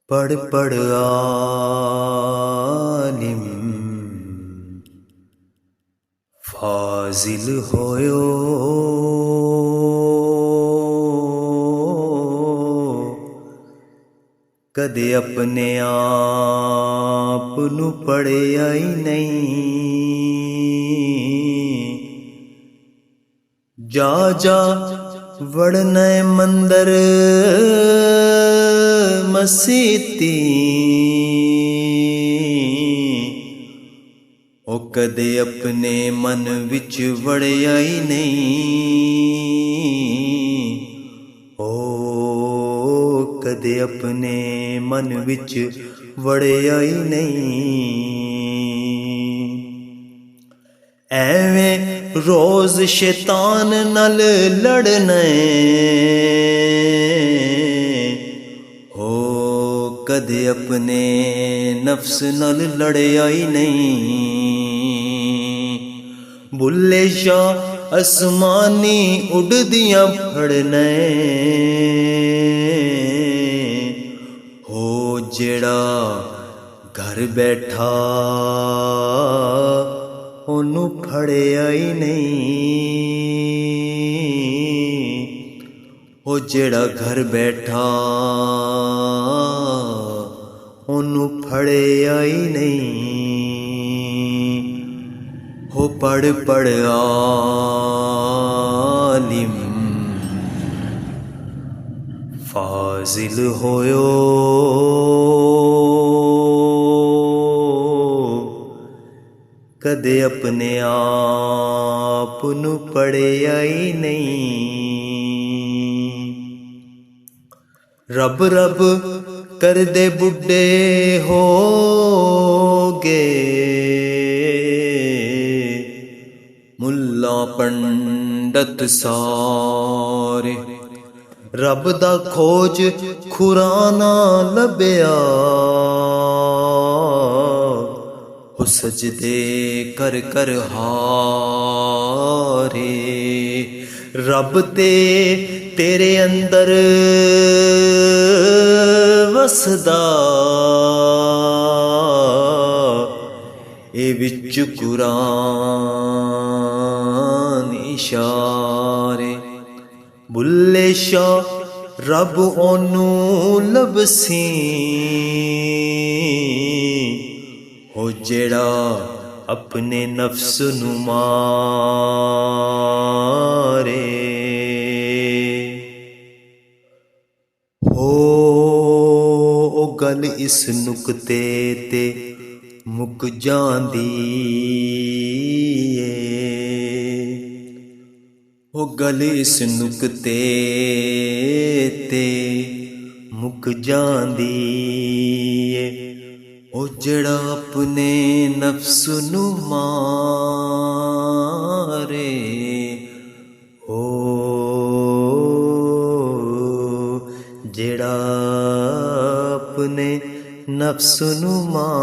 पढ़ पढ़ आलिम फाजिल होयो, कदे अपने आप नू पढ़िया ही नहीं। जा जा वड़ना मंदर मसीती, ओ कदे अपने मन विच वड़िया ही नहीं। ओ कदे अपने मन विच वड़िया ही नहीं। एवें रोज शैतान नाल लड़ना हो, कदे अपने नफ्स नाल लड़िया ही नहीं। बुल्ले शाह आसमानी उड़दियां फड़ने हो, जेड़ा घर बैठा ओनू फड़िया ही नहीं। ओ जेड़ा घर बैठा ओनू फड़िया ही नहीं। हो पढ़ पढ़ आलिम फाजिल होयो, कदे अपने आप नू पढ़िया ही नहीं। रब रब कर दे बुढ़े हो गए, मुल्ला पंडत सारे रब दा खोज खुराना लभ्या। हो सजदे कर कर हारे, रब ते तेरे अंदर वसदा। ए विच कुरान इशारे, बुल्ले शाह रब ओनू लबसी। हो जेड़ा अपने नफ्स नू मारे, हो ओ गल इस नुकते ते मुक जांदी है। ओ गल इस नुकते ते मुक जांदी है। ओ जेड़ा अपने नफ्स नू मारे, ओ जेड़ा अपने नफ्स नू मारे।